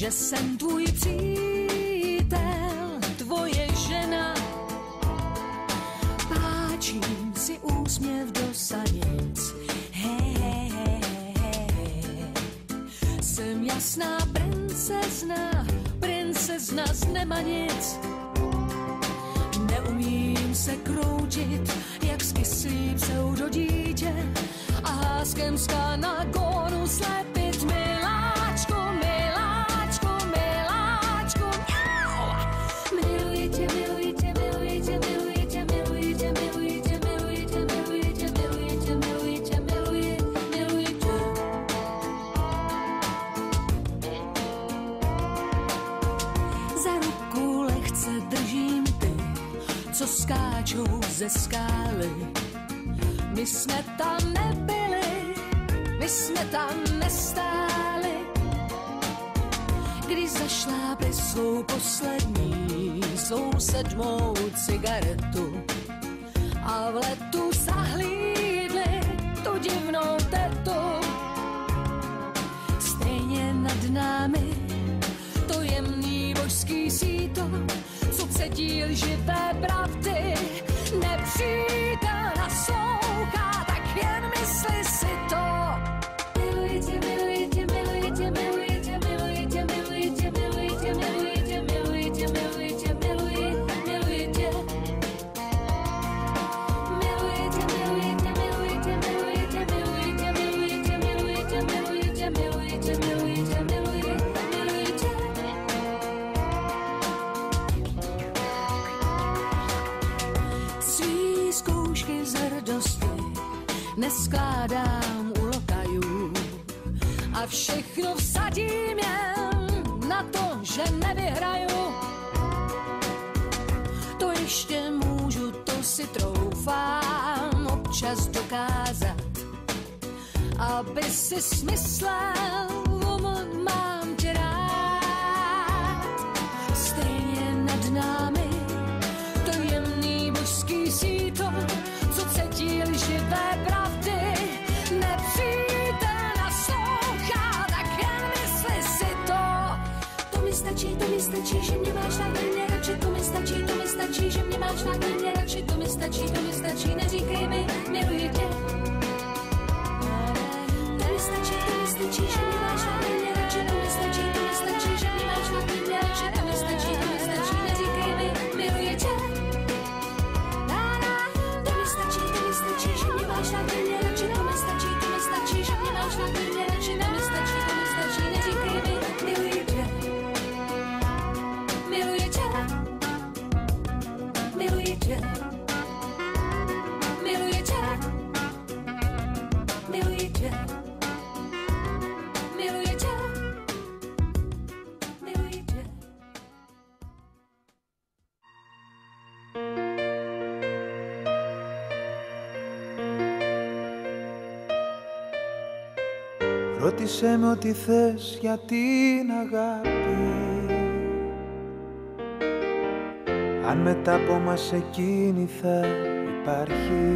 že jsem tvůj přítel, tvoje žena. Páčím si úsměv do sanic. Hej, hej, hej, hej. Jsem jasná princezna z Nemanic. Neumím se kroutit, jak skyslý pseudodítě a háskem z kanagonu slepit miláčku, miláčku, miláčku, mňau! Miluji tě, miluji tě, miluji tě, miluji tě, miluji tě, miluji tě, miluji tě, miluji tě, miluji tě, miluji tě, miluji, miluji tě. Za ruku lehce držím ty, co skáčou ze skály. My jsme tam nebyli, my jsme tam nestáli. Když zašlápli svou poslední, svou 7. cigaretu a v letu zahlídli tu divnou tetu. Stejně nad námi to jemný božský síto, co cedí lživé pravdy, nepřítel naslouchá, tak jen mysli si to. Miluji tě, miluji tě, miluji tě, miluji tě, miluji tě, miluji tě, miluji tě, miluji tě, miluji tě, miluji tě, miluji, miluji tě. Miluji tě, miluji tě, miluji tě, miluji tě, miluji tě, miluji tě, miluji tě, miluji tě, miluji tě, miluji tě, miluji, miluji tě. Svý zkoušky z hrdosti neskládám u lokajů a všechno vsadím jen na to, že nevyhraju. To ještě můžu, to si troufám občas dokázat, aby si smyslel, mám tě rád. Stejně nad námi to jemný božský síto, co cedí lživé pravdy, nepřítel naslouchá, tak jen mysli si to. To mi stačí, že mě máš tak nejradši, to mi stačí, že mě máš tak nejradši, to mi stačí, neříkej mi, miluji tě. To mi stačí, že mě máš tak nejradši, to mi stačí, že mě máš tak nejradši, to mi stačí, neříkej mi, miluji tě. To mi stačí, že mě máš tak nejradši, to mi stačí, že mě máš tak nejradši, to mi stačí, neříkej mi, miluji tě. Miluji tě. Miluji tě. Miluji tě. Miluji tě. Miluji tě. Miluji tě. Ρώτησέ με ό,τι θες για την αγάπη, αν μετά από μας εκείνη θα υπάρχει.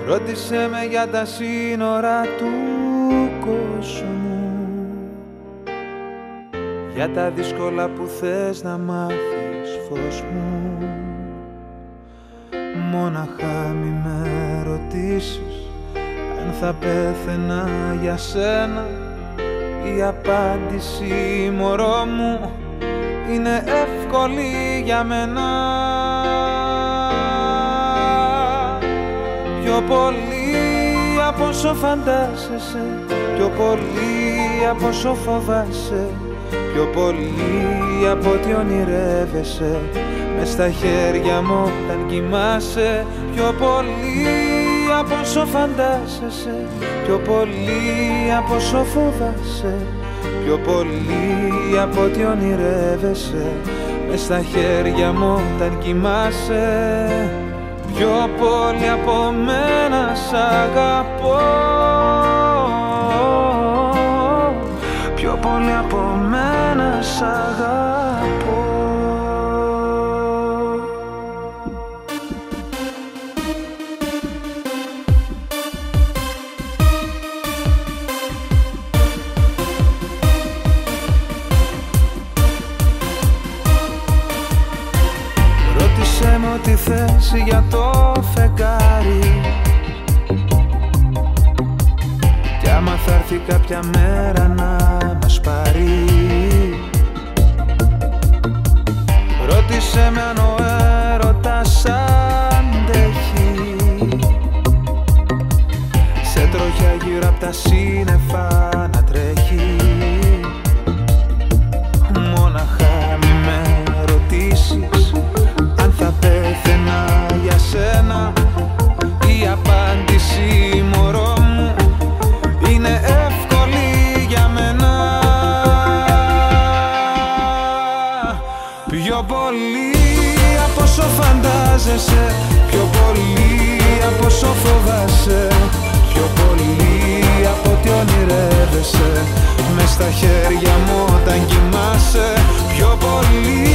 Ρώτησέ με για τα σύνορα του κόσμου, για τα δύσκολα που θες να μάθεις, φως μου. Μόναχα μη με ρωτήσεις αν θα πέθαινα για σένα. Η απάντηση, μωρό μου, είναι εύκολη για μένα. Πιο πολύ από όσο φαντάζεσαι, πιο πολύ από όσο φοβάσαι, πιο πολύ από ό,τι ονειρεύεσαι, μες στα χέρια μου όταν κοιμάσαι. Πιο πολύ από όσο φαντάζεσαι, πιο πολύ από όσο φοβάσαι, πιο πολύ από ό,τι ονειρεύεσαι, μες στα χέρια μου όταν κοιμάσαι. Πιο πολύ από μένα σ' αγαπώ, πιο πολύ από μένα σ' αγαπώ. Ρώτησέ με ό,τι θες για το φεγγάρι, κι άμα θα έρθει κάποια μέρα να μας πάρει. Ρώτησέ με αν ο έρωτας αντέχει, σε τροχιά γύρω απ' τα σύννεφα να τρέχει. Μόναχα μη με ρωτήσεις αν θα πέθαινα για σένα. Η απάντηση, μωρό μου, είναι εύκολη για μένα. Πιο πολύ από όσο φαντάζεσαι, πιο πολύ από όσο φοβάσαι, πιο πολύ από ό,τι ονειρεύεσαι, μες στα χέρια μου όταν κοιμάσαι. Πιο πολύ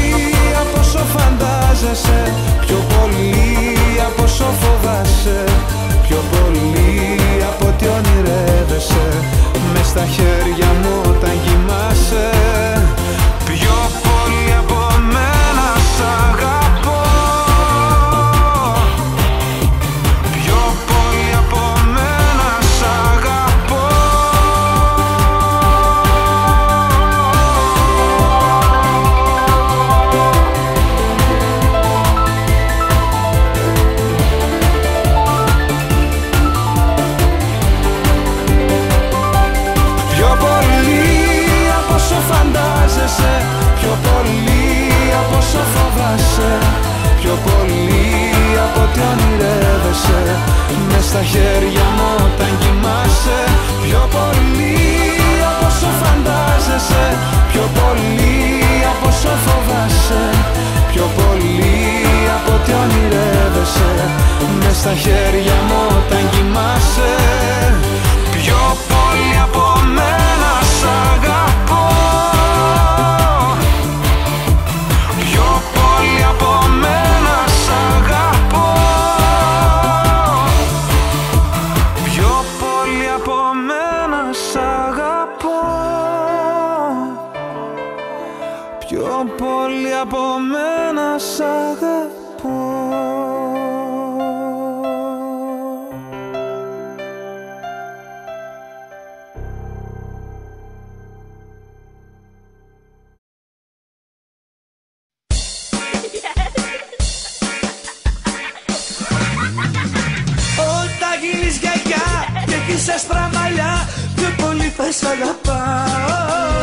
από όσο φαντάζεσαι, πιο πολύ από όσο φοβάσαι, πιο πολύ από ό,τι ονειρεύεσαι, μες στα χέρια μου όταν κοιμάσαι. Πιο πολύ από μένα σ' αγαπώ, πιο πολύ από μένα σ' αγαπώ. Πιο πολύ από όσο φαντάζεσαι, πιο πολύ από όσο φοβάσαι, πιο πολύ από ό,τι ονειρεύεσαι, μες στα χέρια μου όταν κοιμάσαι. Πιο πολύ από όσο φαντάζεσαι, πιο πολύ από όσο φοβάσαι, πιο πολύ από ό,τι ονειρεύεσαι, μες στα χέρια μου όταν κοιμάσαι. Πιο πολύ από μένα σ' αγαπώ, πιο πολύ από μένα σ' αγαπώ, πιο πολύ από μένα σ' αγαπώ, πιο πολύ από μένα σ' αγαπώ. Όταν γίνεις γιαγιά και έχεις άσπρα μαλλιά, πιο πολύ θα σ' αγαπάω.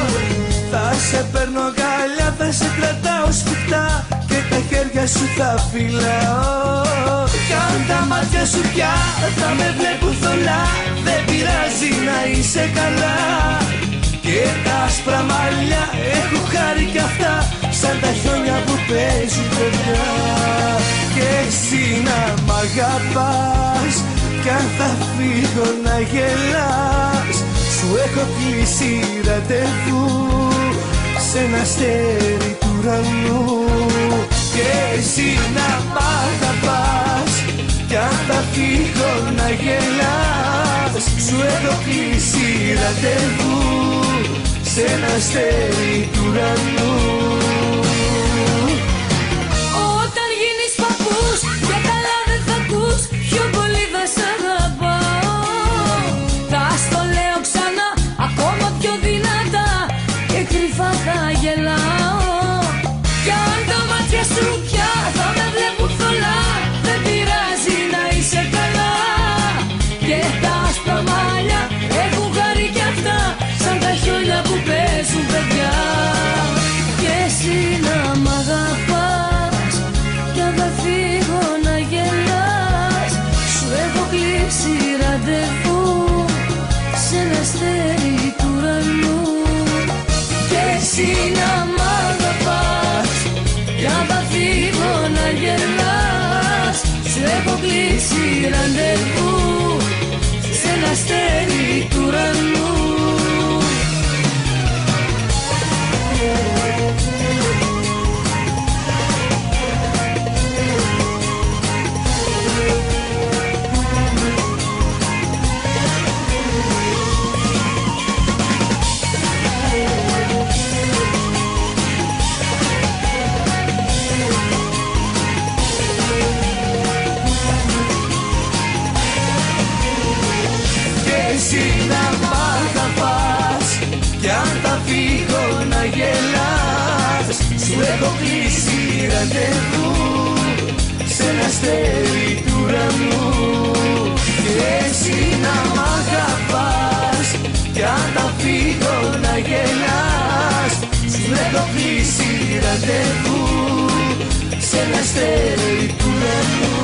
Θα σε παίρνω αγκαλιά, θα σε κρατάω σφιχτά και τα χέρια σου θα φυλάω. Κι αν τα μάτια σου πια θα με βλέπουν θολά, δεν πειράζει να είσαι καλά. Και τα άσπρα μαλλιά έχω χάρη κι αυτά, σαν τα χιόνια που παίζουν παιδιά. Και εσύ να μ' αγαπάς, κι αν θα φύγω να γελάς, σου έχω κλείσει ραντεβού σε ένα αστέρι του ουρανού. Και εσύ να μ' αγαπάς, κι αν θα φύγω να γελάς, σου έχω κλείσει ραντεβού σε ένα αστέρι του ουρανού. Όταν γίνεις παππούς και καλά δεν θα ακούς, πιο πολύ θα σ' αγαπάω. Θα στο λέω ξανά ακόμα πιο δυνατά και κρυφά θα γελάω. Κι αν τα μάτια σου πια θα με βλέπουν θολά, δεν πειράζει να είσαι καλά. Και τα άσπρα μαλλιά έχουν χάρη κι αυτά, σαν τα χιόνια που παίζουν παιδιά. Και εσύ να μ' αγαπάς, κι αν θα φύγω να γελάς, σου έχω κλείσει ραντεβού σε ένα αστέρι του ουρανού. Και εσύ να μ' αγαπάς, κι αν θα φύγω να γελάς, σου έχω κλείσει ραντεβού σε ένα αστέρι του ουρανού. ραντεβού σε ένα αστέρι του ουρανού. Και εσύ να μ' αγαπάς κι αν τα φύγω να γελάς. Σου έχω κλείσει ραντεβού σε ένα αστέρι του ουρανού.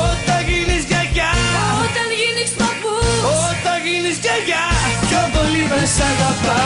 Όταν γίνεις γιαγιά, όταν γίνεις παππούς, όταν γίνεις γιαγιά, πιο πολύ με σ' αγαπάς.